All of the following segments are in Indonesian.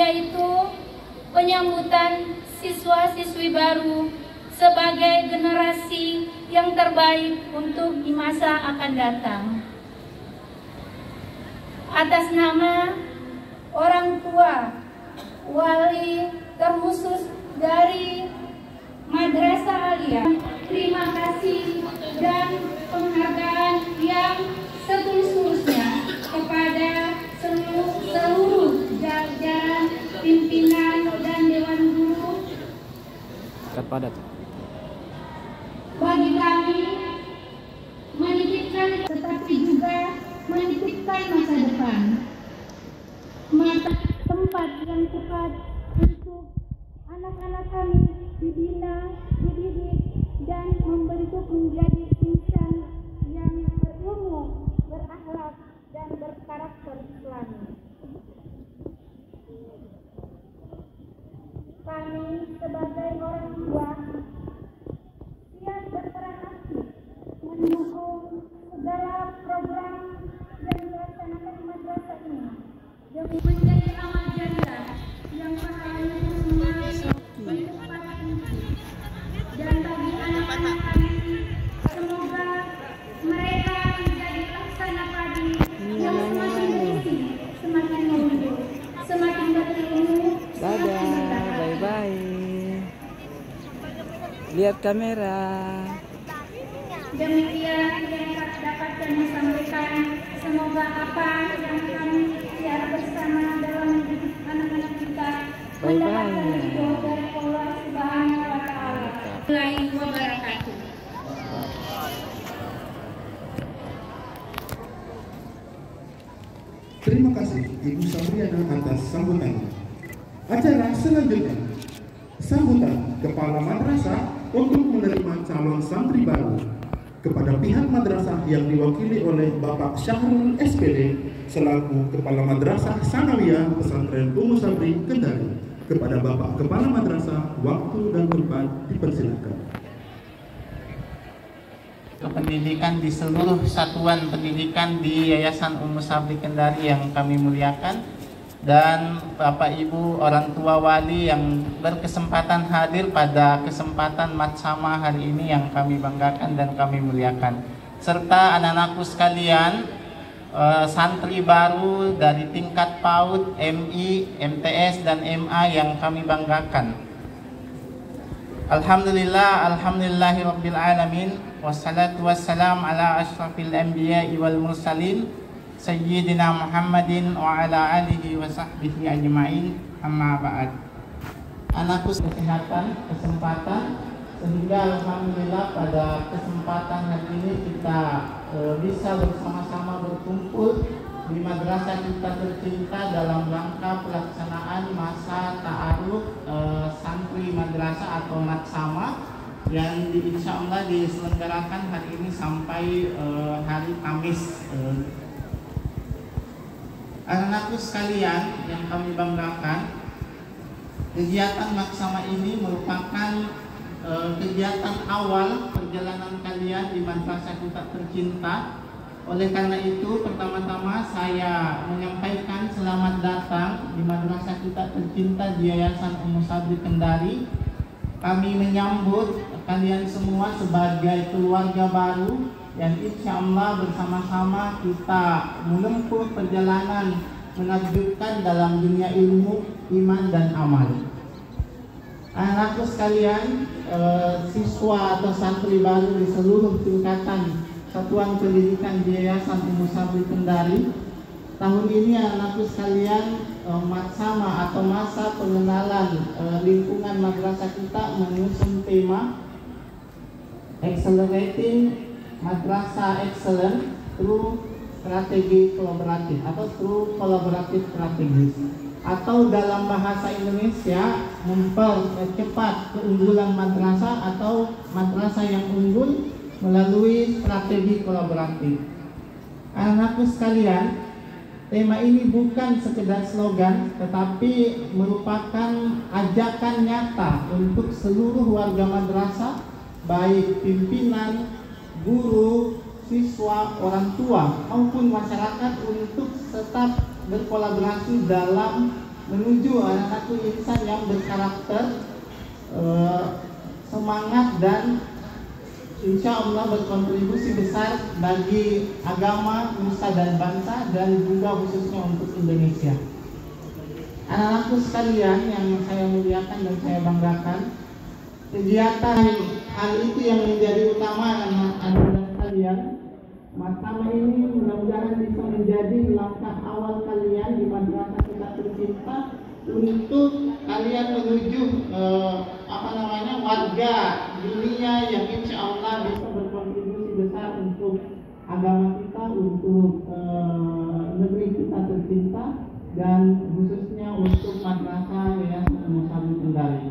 yaitu penyambutan siswa-siswi baru sebagai generasi yang terbaik untuk di masa akan datang. Atas nama orang tua, wali terkhusus dari Madrasah Aliyah, terima kasih dan penghargaan yang setulus-tulusnya kepada seluruh jajaran pimpinan dan dewan guru. Bagi kami menitipkan, tetapi juga menitipkan masa depan, tempat yang tepat untuk anak-anak kami dibina, dididik, dan membentuk menjadi insan yang berilmu, berakhlak, dan berkarakter Islami. Kami sebagai orang tua siap berperan aktif mendukung segala program yang dilaksanakan di madrasah ini demi menjadi amal jariah yang pahalanya semua berlipat tinggi. Dan bagi anak-anak kami, semoga mereka menjadi laksana padi yang semakin bersih, semakin mundur, semakin berilmu. Dadah, bye-bye. Lihat kamera. Demikian yang dapat kami sampaikan. Semoga apa yang kami ikhtiar bersama dalam mendidik anak-anak kita mendapatkan ridho dari Allah Subhanahu wa Ta'ala. Assalamualaikum wabarakatuh. Terima kasih Ibu Sabriana atas sambutannya. Acara selanjutnya, sambutan Kepala Madrasah untuk menerima calon santri baru. Kepada pihak madrasah yang diwakili oleh Bapak Syahrul SPD selaku Kepala Madrasah Sanawiyah Pesantren Ummu Sabri Kendari. Kepada Bapak Kepala Madrasah, waktu dan tempat dipersilakan. Pendidikan di seluruh satuan pendidikan di Yayasan Ummu Sabri Kendari yang kami muliakan, dan Bapak Ibu orang tua wali yang berkesempatan hadir pada kesempatan Matsama hari ini yang kami banggakan dan kami muliakan, serta anak-anakku sekalian, santri baru dari tingkat PAUD, MI, MTS, dan MA yang kami banggakan. Alhamdulillah, alhamdulillahirabbil alamin, wassalatu wassalam ala asyrafil anbiya'i wal mursalin Sayyidina Muhammadin wa ala alihi wa sahbihi ajma'in, amma ba'd. Anakku kesehatan, kesempatan, sehingga alhamdulillah pada kesempatan hari ini kita bisa bersama-sama berkumpul di madrasah kita tercinta dalam rangka pelaksanaan masa ta'aruf santri madrasah atau matsama yang insya Allah diselenggarakan hari ini sampai hari Kamis. Anak-anakku sekalian yang kami banggakan, kegiatan maksama ini merupakan kegiatan awal perjalanan kalian di madrasah kita tercinta. Oleh karena itu, pertama-tama saya menyampaikan selamat datang di madrasah kita tercinta di Yayasan Ummu Sabri Kendari. Kami menyambut kalian semua sebagai keluarga baru, yang insya Allah bersama-sama kita menempuh perjalanan menakjubkan dalam dunia ilmu, iman, dan amal. Anak-anakku sekalian, siswa atau santri baru di seluruh tingkatan satuan pendidikan di Yayasan Ummu Sabri Kendari, tahun ini anak-anakku sekalian, matsama atau masa pengenalan lingkungan madrasah kita mengusung tema Accelerating Madrasah Excellence through Strategi Kolaboratif atau through Collaborative Strategies, atau dalam bahasa Indonesia mempercepat keunggulan madrasah atau madrasah yang unggul melalui strategi kolaboratif. Anak-anakku sekalian, tema ini bukan sekedar slogan, tetapi merupakan ajakan nyata untuk seluruh warga madrasah, baik pimpinan, guru, siswa, orang tua, maupun masyarakat untuk tetap berkolaborasi dalam menuju anak-anak insan yang berkarakter, semangat dan insya Allah berkontribusi besar bagi agama, nusa dan bangsa, dan juga khususnya untuk Indonesia. Anak-anakku sekalian yang saya muliakan dan saya banggakan, kegiatan hal itu yang menjadi utama anak-anak sekalian. Matama ini mudah-mudahan bisa menjadi langkah awal kalian di madrasah kita tercinta untuk kalian menuju warga dunia yang insya Allah bisa berkontribusi besar untuk agama kita, untuk negeri kita tercinta, dan khususnya untuk madrasah Yayasan Musabri Kendari.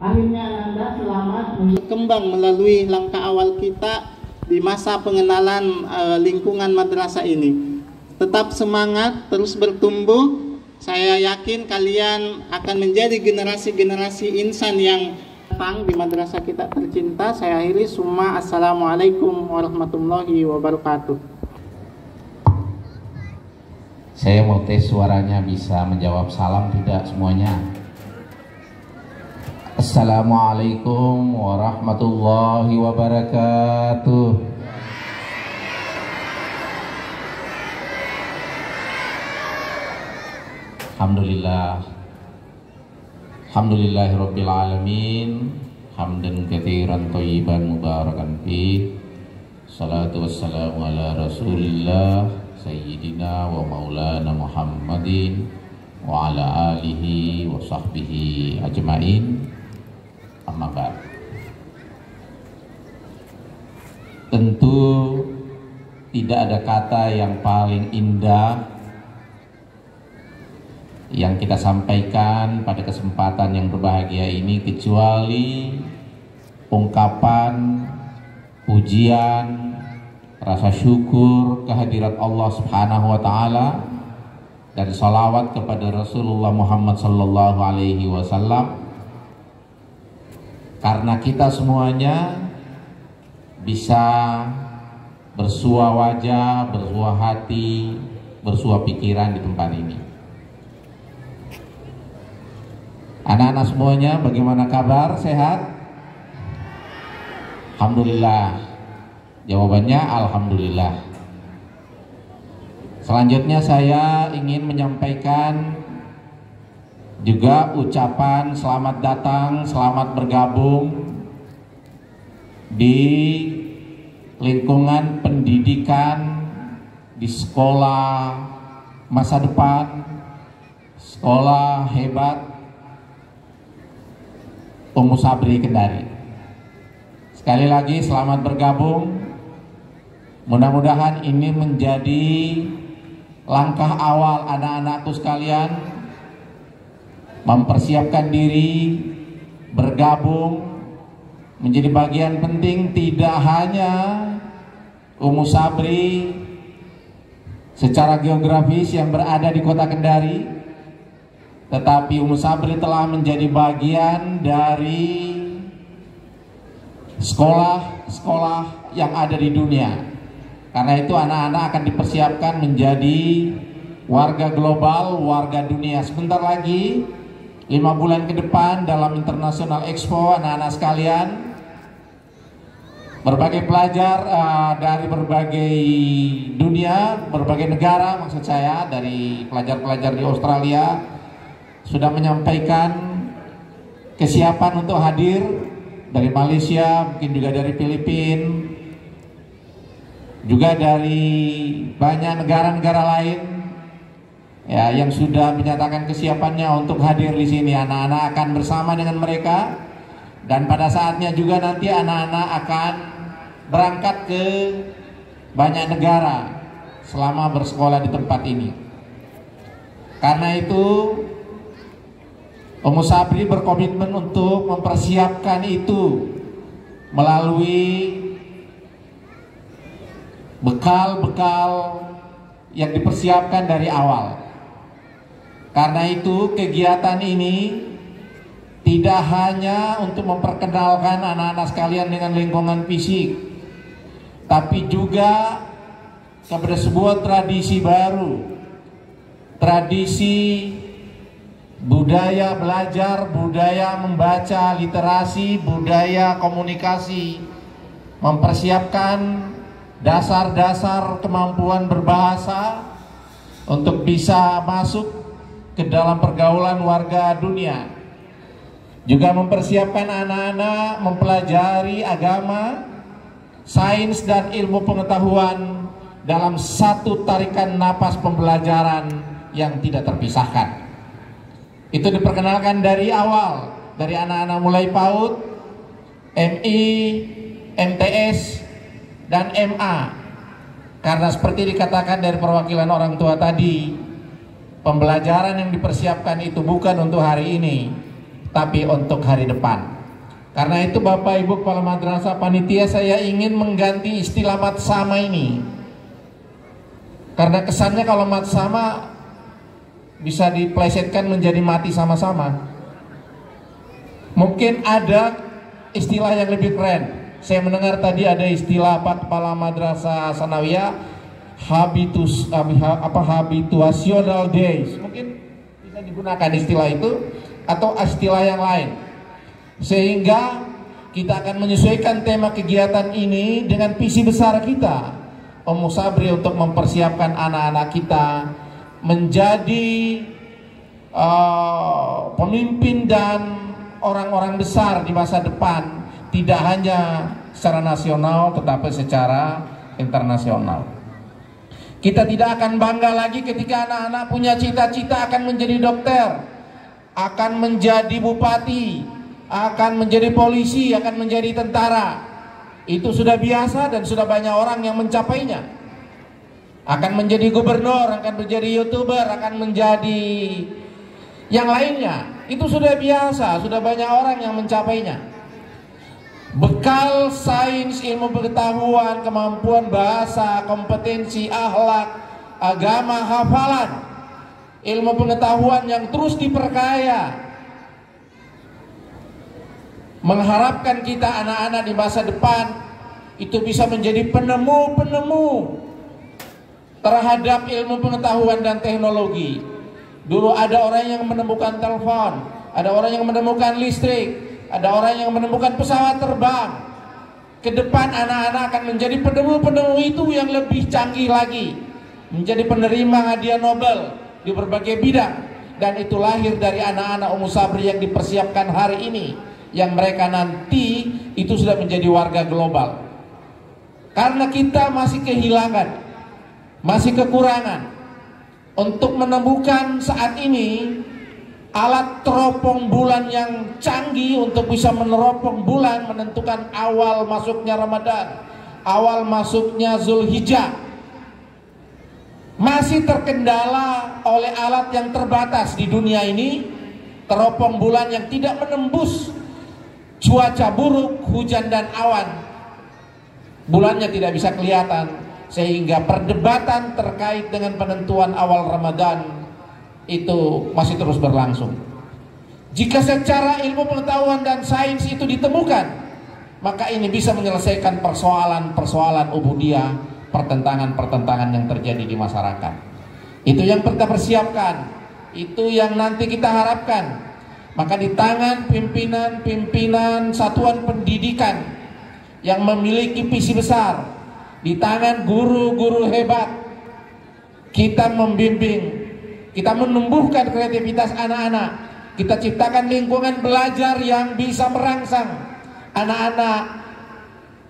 Akhirnya Anda selamat berkembang melalui langkah awal kita di masa pengenalan lingkungan madrasah ini. Tetap semangat, terus bertumbuh. Saya yakin kalian akan menjadi generasi-generasi insan yang datang di madrasah kita tercinta. Saya akhiri semua. Assalamualaikum warahmatullahi wabarakatuh. Saya mau tes suaranya bisa menjawab salam tidak semuanya? Assalamualaikum warahmatullahi wabarakatuh. Alhamdulillah, alhamdulillahirabbil alamin, hamdan katsiran thayyiban mubarakan fi. Salatu wassalamu ala Rasulillah sayyidina wa maulana Muhammadin wa ala alihi wa sahbihi ajmain. Amma ba'd. Tentu tidak ada kata yang paling indah yang kita sampaikan pada kesempatan yang berbahagia ini kecuali ungkapan pujian, rasa syukur kehadirat Allah Subhanahu wa taala dan salawat kepada Rasulullah Muhammad sallallahu alaihi wasallam, karena kita semuanya bisa bersua wajah, bersua hati, bersua pikiran di tempat ini. Anak-anak semuanya bagaimana kabar? Sehat? Alhamdulillah. Jawabannya alhamdulillah. Selanjutnya saya ingin menyampaikan juga ucapan selamat datang, selamat bergabung di lingkungan pendidikan, di sekolah masa depan, sekolah hebat Musabri Kendari. Sekali lagi selamat bergabung. Mudah-mudahan ini menjadi langkah awal anak-anakku sekalian mempersiapkan diri bergabung menjadi bagian penting tidak hanya Musabri secara geografis yang berada di kota Kendari, tetapi Musabri telah menjadi bagian dari sekolah-sekolah yang ada di dunia. Karena itu anak-anak akan dipersiapkan menjadi warga global, warga dunia. Sebentar lagi, 5 bulan ke depan dalam International Expo, anak-anak sekalian, berbagai pelajar dari berbagai dunia, berbagai negara maksud saya, dari pelajar-pelajar di Australia sudah menyampaikan kesiapan untuk hadir, dari Malaysia, mungkin juga dari Filipina, juga dari banyak negara-negara lain ya, yang sudah menyatakan kesiapannya untuk hadir di sini. Anak-anak akan bersama dengan mereka, dan pada saatnya juga nanti anak-anak akan berangkat ke banyak negara selama bersekolah di tempat ini. Karena itu Musabri berkomitmen untuk mempersiapkan itu melalui bekal-bekal yang dipersiapkan dari awal. Karena itu kegiatan ini tidak hanya untuk memperkenalkan anak-anak sekalian dengan lingkungan fisik, tapi juga kepada sebuah tradisi baru, tradisi budaya belajar, budaya membaca, literasi, budaya komunikasi, mempersiapkan dasar-dasar kemampuan berbahasa untuk bisa masuk ke dalam pergaulan warga dunia. Juga mempersiapkan anak-anak mempelajari agama, sains dan ilmu pengetahuan dalam satu tarikan napas pembelajaran yang tidak terpisahkan. Itu diperkenalkan dari awal, dari anak-anak mulai PAUD, MI, MTS, dan MA. Karena seperti dikatakan dari perwakilan orang tua tadi, pembelajaran yang dipersiapkan itu bukan untuk hari ini, tapi untuk hari depan. Karena itu Bapak Ibu Kepala Madrasah, panitia, saya ingin mengganti istilah matsama ini. Karena kesannya kalau matsama bisa diplesetkan menjadi mati sama-sama. Mungkin ada istilah yang lebih keren. Saya mendengar tadi ada istilah Pak Kepala Madrasah Sanawiyah, habituational days. Mungkin bisa digunakan istilah itu atau istilah yang lain. Sehingga kita akan menyesuaikan tema kegiatan ini dengan visi besar kita, Om Musabri, untuk mempersiapkan anak-anak kita menjadi pemimpin dan orang-orang besar di masa depan, tidak hanya secara nasional tetapi secara internasional. Kita tidak akan bangga lagi ketika anak-anak punya cita-cita akan menjadi dokter, akan menjadi bupati, akan menjadi polisi, akan menjadi tentara. Itu sudah biasa dan sudah banyak orang yang mencapainya. Akan menjadi gubernur, akan menjadi YouTuber, akan menjadi yang lainnya. Itu sudah biasa, sudah banyak orang yang mencapainya. Bekal sains, ilmu pengetahuan, kemampuan bahasa, kompetensi, akhlak, agama, hafalan, ilmu pengetahuan yang terus diperkaya, mengharapkan kita anak-anak di masa depan itu bisa menjadi penemu-penemu terhadap ilmu pengetahuan dan teknologi. Dulu ada orang yang menemukan telepon, ada orang yang menemukan listrik, ada orang yang menemukan pesawat terbang. Ke depan anak-anak akan menjadi penemu-penemu itu yang lebih canggih lagi, menjadi penerima hadiah Nobel di berbagai bidang. Dan itu lahir dari anak-anak Om Musabri yang dipersiapkan hari ini, yang mereka nanti itu sudah menjadi warga global. Karena kita masih kehilangan, masih kekurangan untuk menemukan saat ini alat teropong bulan yang canggih untuk bisa meneropong bulan, menentukan awal masuknya Ramadan, awal masuknya Zulhijjah. Masih terkendala oleh alat yang terbatas di dunia ini, teropong bulan yang tidak menembus cuaca buruk, hujan dan awan. Bulannya tidak bisa kelihatan, sehingga perdebatan terkait dengan penentuan awal Ramadan itu masih terus berlangsung. Jika secara ilmu pengetahuan dan sains itu ditemukan, maka ini bisa menyelesaikan persoalan-persoalan ubudiyah, pertentangan-pertentangan yang terjadi di masyarakat. Itu yang kita persiapkan, itu yang nanti kita harapkan. Maka di tangan pimpinan-pimpinan satuan pendidikan yang memiliki visi besar, di tangan guru-guru hebat, kita membimbing, kita menumbuhkan kreativitas anak-anak, kita ciptakan lingkungan belajar yang bisa merangsang anak-anak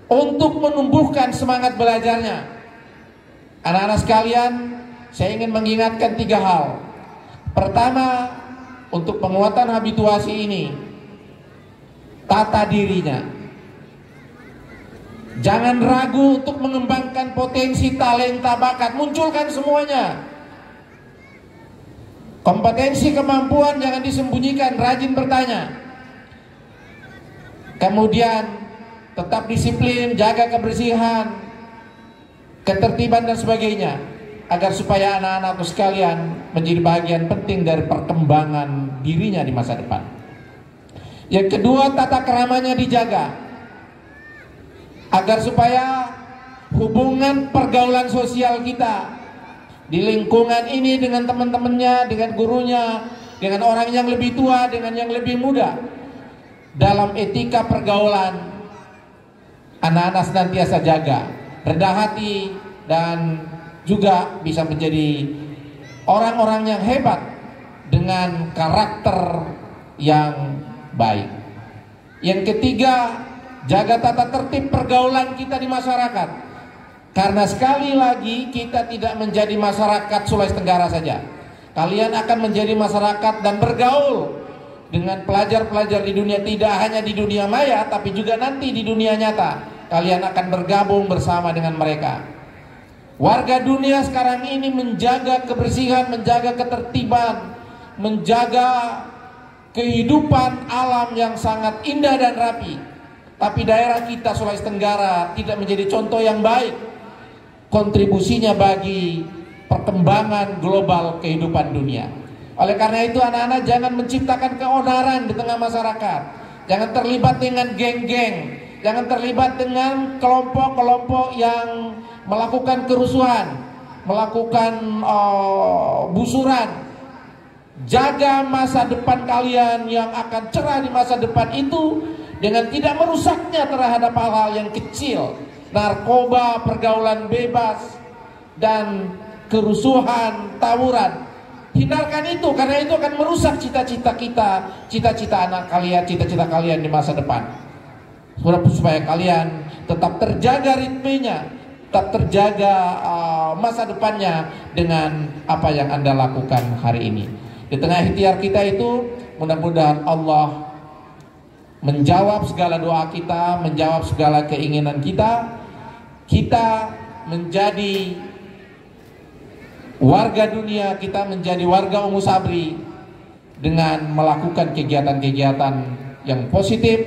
untuk menumbuhkan semangat belajarnya. Anak-anak sekalian, saya ingin mengingatkan 3 hal. Pertama, untuk penguatan habituasi ini, tata dirinya. Jangan ragu untuk mengembangkan potensi, talenta, bakat, munculkan semuanya. Kompetensi, kemampuan jangan disembunyikan, rajin bertanya. Kemudian tetap disiplin, jaga kebersihan, ketertiban dan sebagainya, agar supaya anak-anakku sekalian menjadi bagian penting dari perkembangan dirinya di masa depan. Yang kedua, tata keramanya dijaga, agar supaya hubungan pergaulan sosial kita di lingkungan ini dengan teman-temannya, dengan gurunya, dengan orang yang lebih tua, dengan yang lebih muda. Dalam etika pergaulan, anak-anak senantiasa jaga, rendah hati, dan juga bisa menjadi orang-orang yang hebat dengan karakter yang baik. Yang ketiga, jaga tata tertib pergaulan kita di masyarakat. Karena sekali lagi kita tidak menjadi masyarakat Sulawesi Tenggara saja. Kalian akan menjadi masyarakat dan bergaul dengan pelajar-pelajar di dunia, tidak hanya di dunia maya, tapi juga nanti di dunia nyata. Kalian akan bergabung bersama dengan mereka. Warga dunia sekarang ini menjaga kebersihan, menjaga ketertiban, menjaga kehidupan alam yang sangat indah dan rapi. Tapi daerah kita Sulawesi Tenggara tidak menjadi contoh yang baik kontribusinya bagi perkembangan global kehidupan dunia. Oleh karena itu anak-anak jangan menciptakan keonaran di tengah masyarakat. Jangan terlibat dengan geng-geng. Jangan terlibat dengan kelompok-kelompok yang melakukan kerusuhan, melakukan busuran. Jaga masa depan kalian yang akan cerah di masa depan itu dengan tidak merusaknya terhadap hal-hal yang kecil, narkoba, pergaulan bebas, dan kerusuhan, tawuran. Hindarkan itu, karena itu akan merusak cita-cita kita, cita-cita anak kalian, cita-cita kalian di masa depan. Supaya kalian tetap terjaga ritmenya, tetap terjaga masa depannya dengan apa yang Anda lakukan hari ini. Di tengah ikhtiar kita itu, mudah-mudahan Allah menjawab segala doa kita, menjawab segala keinginan kita. Kita menjadi warga dunia, kita menjadi warga Umu Sabri dengan melakukan kegiatan-kegiatan yang positif,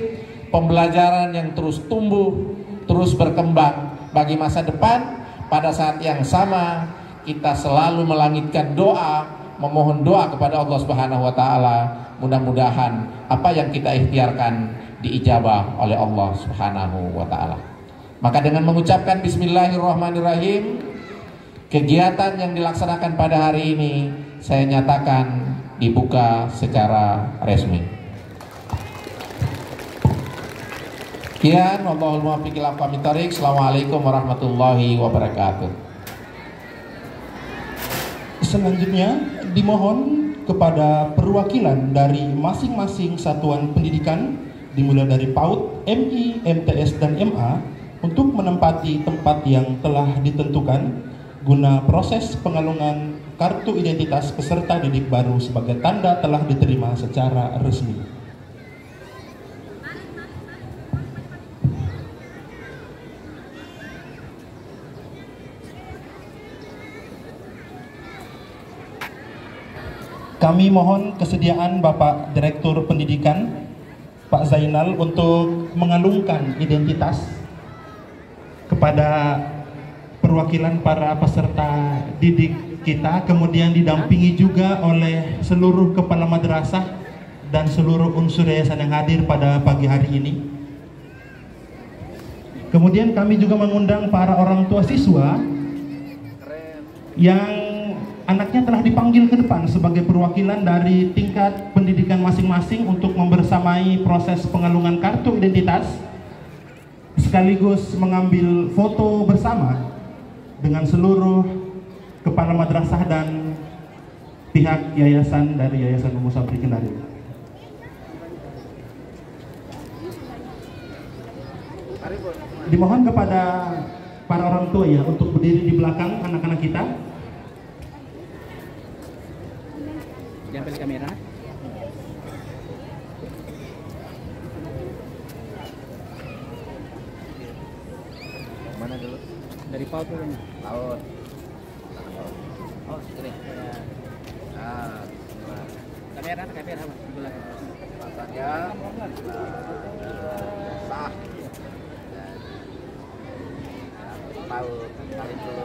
pembelajaran yang terus tumbuh, terus berkembang bagi masa depan. Pada saat yang sama kita selalu melangitkan doa, memohon doa kepada Allah Subhanahu wa taala, mudah-mudahan apa yang kita ikhtiarkan diijabah oleh Allah Subhanahu wa taala. Maka dengan mengucapkan bismillahirrahmanirrahim, kegiatan yang dilaksanakan pada hari ini saya nyatakan dibuka secara resmi. Sekian, wallahul muwaffiq ila aqwamit thoriq. Assalamualaikum warahmatullahi wabarakatuh. Selanjutnya dimohon kepada perwakilan dari masing-masing satuan pendidikan dimulai dari PAUD, MI, MTS, dan MA untuk menempati tempat yang telah ditentukan guna proses pengalungan kartu identitas peserta didik baru sebagai tanda telah diterima secara resmi. Kami mohon kesediaan Bapak Direktur Pendidikan Pak Zainal untuk mengalungkan identitas kepada perwakilan para peserta didik kita, kemudian didampingi juga oleh seluruh kepala madrasah dan seluruh unsur yayasan yang hadir pada pagi hari ini. Kemudian kami juga mengundang para orang tua siswa yang anaknya telah dipanggil ke depan sebagai perwakilan dari tingkat pendidikan masing-masing untuk membersamai proses pengalungan kartu identitas sekaligus mengambil foto bersama dengan seluruh kepala madrasah dan pihak yayasan dari Yayasan Umu Sabri Kendari. Dimohon kepada para orang tua ya untuk berdiri di belakang anak-anak kita. Jambil kamera. Mana dulu? Dari PAUD dulu. PAUD. Oh, sini. Ah, kamera di belakang. Matanya. Sah. PAUD kali dulu.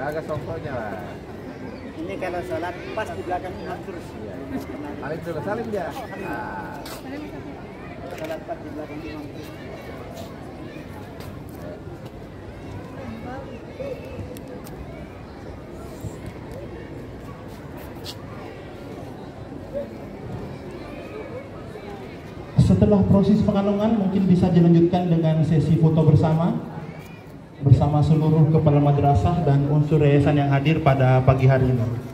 Agak songkoknya lah. Ini kalau sholat pas di belakang imam terus. Salim dulu, salim dia. Nah. Sholat pas di belakang imam terus. Setelah proses penganungan mungkin bisa dilanjutkan dengan sesi foto bersama seluruh kepala madrasah dan unsur yayasan yang hadir pada pagi hari ini.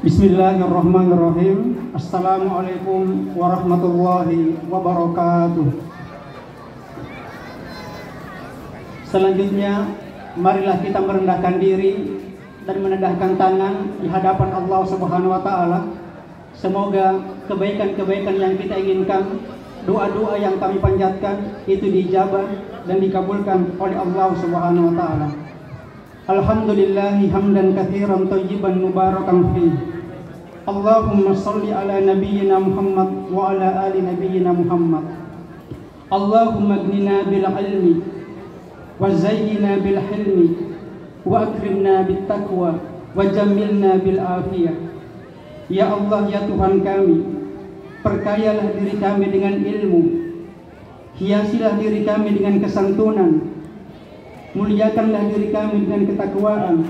Bismillahirrahmanirrahim. Assalamualaikum warahmatullahi wabarakatuh. Selanjutnya, marilah kita merendahkan diri dan menendahkan tangan di hadapan Allah Subhanahu wa taala. Semoga kebaikan-kebaikan yang kita inginkan, doa-doa yang kami panjatkan itu dijabah dan dikabulkan oleh Allah Subhanahu wa taala. Alhamdulillahi hamdan katsiran thayyiban mubarakan fihi. Allahumma salli ala nabiyyina Muhammad wa ala ali nabiyyina Muhammad. Allahumma aghnina bil ilmi wa zayyina bil hilmi wa akrimna bit taqwa wa jammilna bil afiyah. Ya Allah, ya Tuhan kami, perkayalah diri kami dengan ilmu, hiasilah diri kami dengan kesantunan, muliakanlah diri kami dengan ketakwaan,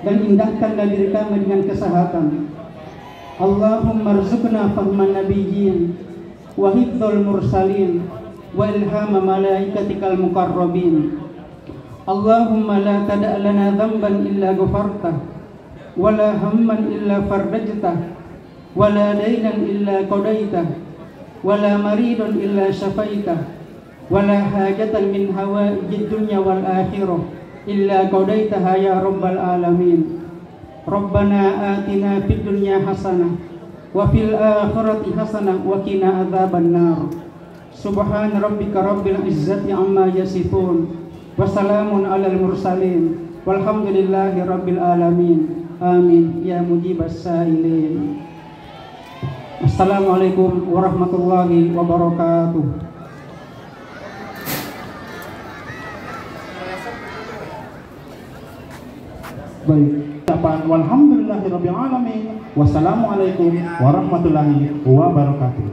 dan indahkanlah diri kami dengan kesehatan. Allahumma rzuqna fahman nabiyyin wa hifdzal mursalin wa ilhama malaikatikal muqarrabin. Allahumma la tada' lana dhanban illa ghafartah wa la hamman illa farajtah wa la daynan illa qadaitah wa la maridun illa syafaitah wa la hajatan min hawaijid dunya wal akhirah illa qadaitaha ya rabbal alamin. Rabbana atina fid dunya hasanah wa fil akhirati hasanah wa qina adzaban nar. Subhan rabbika rabbil izzati amma yasifun wa salamun alal mursalin walhamdulillahi rabbil alamin. Amin ya mujibas sailin. Assalamualaikum warahmatullahi wabarakatuh. Baik. Walhamdulillahirabbil alamin. Wassalamualaikum warahmatullahi wabarakatuh.